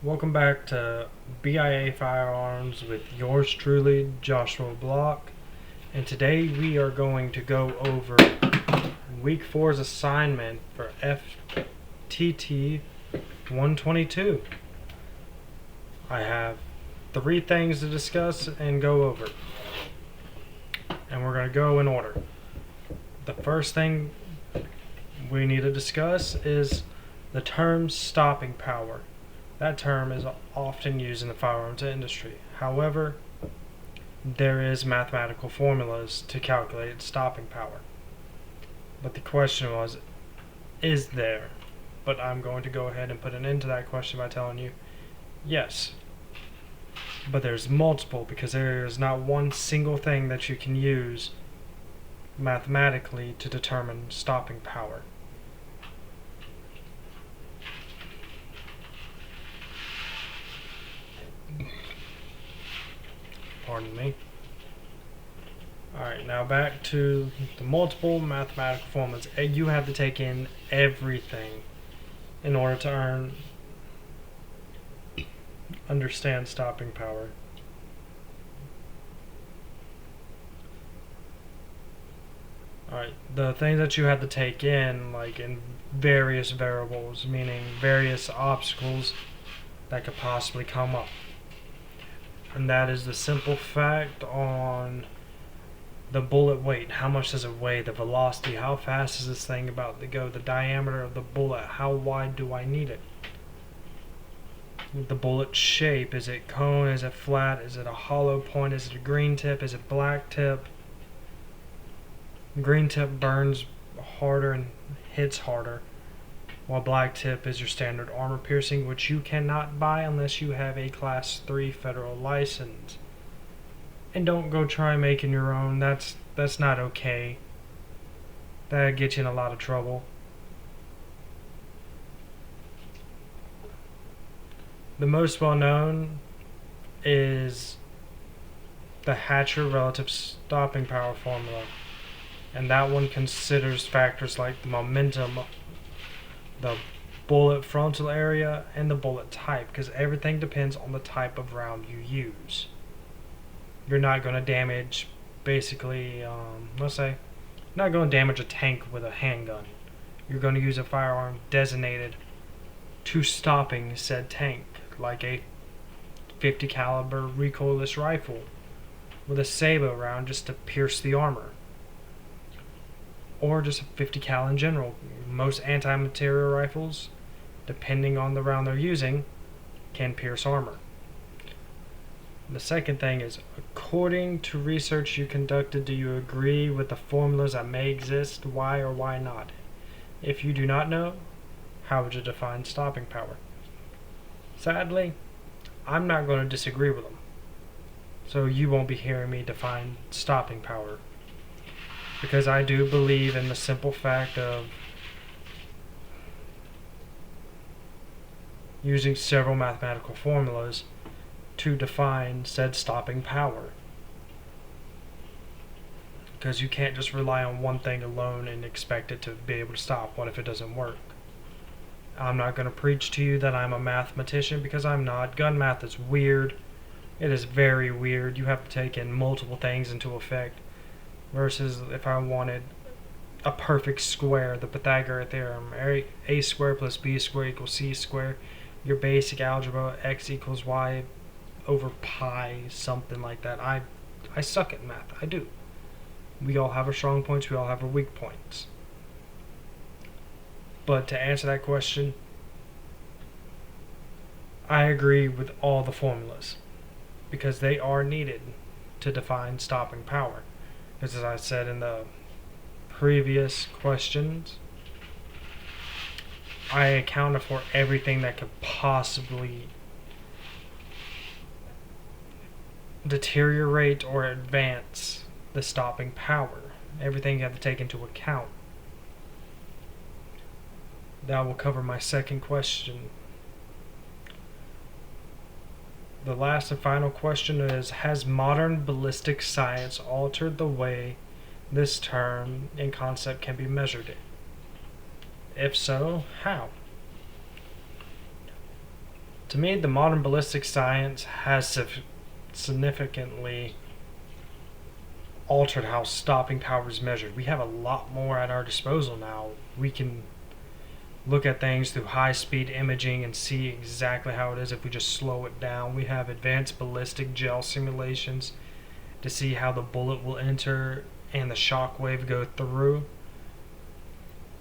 Welcome back to B.I.A. Firearms with yours truly, Joshua Block. And today we are going to go over Week 4's assignment for FTT 122. I have 3 things to discuss and go over. And we're going to go in order. The first thing we need to discuss is the term stopping power. That term is often used in the firearms industry. However, there is mathematical formulas to calculate stopping power. But the question was, is there? But I'm going to go ahead and put an end to that question by telling you, yes. But there's multiple, because there is not one single thing that you can use mathematically to determine stopping power. Pardon me. Alright, now back to the multiple mathematical formulas. You have to take in everything in order to understand stopping power. Alright, the things that you have to take in, like in various variables, meaning various obstacles that could possibly come up. And that is the simple fact on the bullet weight. How much does it weigh? The velocity. How fast is this thing about to go? The diameter of the bullet. How wide do I need it? The bullet shape. Is it cone? Is it flat? Is it a hollow point? Is it a green tip? Is it black tip? Green tip burns harder and hits harder, while black tip is your standard armor piercing, which you cannot buy unless you have a Class 3 federal license. And don't go try making your own. That's not okay. That'll get you in a lot of trouble. The most well known is the Hatcher relative stopping power formula. And that one considers factors like the momentum, the bullet frontal area, and the bullet type, because everything depends on the type of round you use. You're not going to damage, basically, let's say, not going to damage a tank with a handgun. You're going to use a firearm designated to stopping said tank, like a 50 caliber recoilless rifle with a sabot round just to pierce the armor, or just a 50 cal in general. Most anti-material rifles, depending on the round they're using, can pierce armor. The second thing is, according to research you conducted, do you agree with the formulas that may exist? Why or why not? If you do not know, how would you define stopping power? Sadly, I'm not going to disagree with them. So you won't be hearing me define stopping power, because I do believe in the simple fact of using several mathematical formulas to define said stopping power. Because you can't just rely on one thing alone and expect it to be able to stop. What if it doesn't work? I'm not going to preach to you that I'm a mathematician, because I'm not. Gun math is weird. It is very weird. You have to take in multiple things into effect. Versus if I wanted a perfect square, the Pythagorean theorem, a squared plus b squared equals c squared, your basic algebra, x equals y over pi, something like that. I suck at math. I do. We all have our strong points. We all have our weak points. But to answer that question, I agree with all the formulas, because they are needed to define stopping power. Because as I said in the previous questions, I accounted for everything that could possibly deteriorate or advance the stopping power. Everything you have to take into account. That will cover my second question. The last and final question is, has modern ballistic science altered the way this term and concept can be measured? If so, how? To me, the modern ballistic science has significantly altered how stopping power is measured. We have a lot more at our disposal now. We can look at things through high-speed imaging and see exactly how it is if we just slow it down. We have advanced ballistic gel simulations to see how the bullet will enter and the shock wave go through.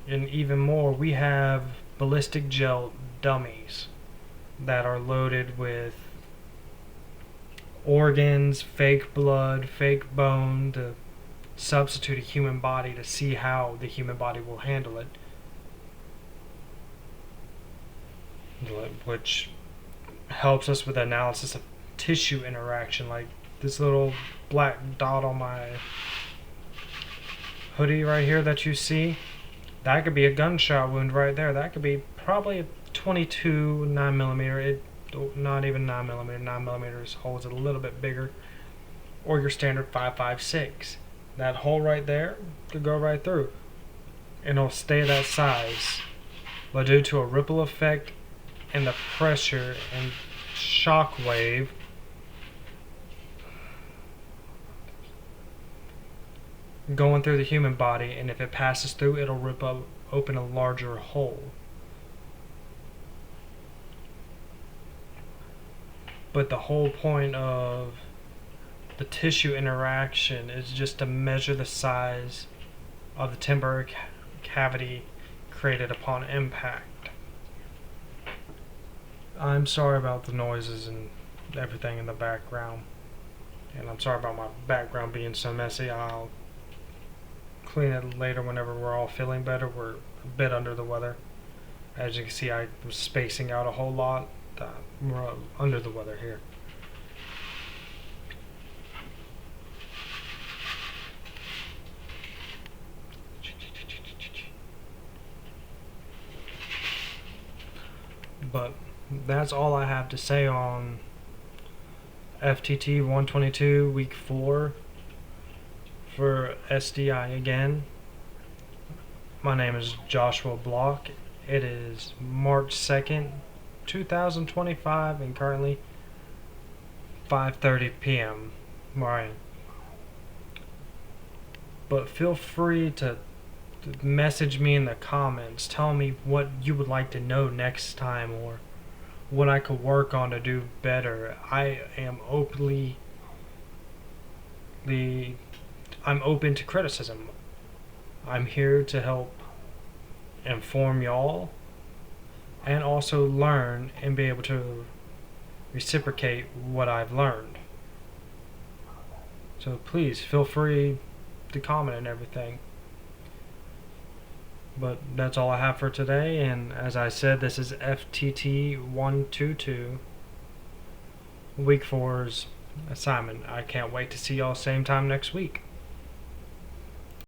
And even more, we have ballistic gel dummies that are loaded with organs, fake blood, fake bone to substitute a human body to see how the human body will handle it. Which helps us with analysis of tissue interaction, like this little black dot on my hoodie right here that you see. That could be a gunshot wound right there. That could be probably a 22 9mm. Not even 9mm. 9mm holes it a little bit bigger, or your standard 5.56. That hole right there could go right through, and it'll stay that size. But due to a ripple effect and the pressure and shock wave, going through the human body, and if it passes through, it'll rip open a larger hole. But the whole point of the tissue interaction is just to measure the size of the temporary cavity created upon impact. I'm sorry about the noises and everything in the background, and I'm sorry about my background being so messy. I'll clean it later whenever we're all feeling better. We're a bit under the weather. As you can see, I was spacing out a whole lot. We're under the weather here. But that's all I have to say on FTT 122 week 4 for SDI again. My name is Joshua Block. It is March 2nd, 2025, and currently 5:30 p.m. where I am. But feel free to message me in the comments. Tell me what you would like to know next time, or what I could work on to do better. I'm open to criticism. I'm here to help inform y'all and also learn and be able to reciprocate what I've learned. So please feel free to comment and everything. But that's all I have for today, and as I said, this is FTT 122 week 4's assignment. I can't wait to see y'all same time next week.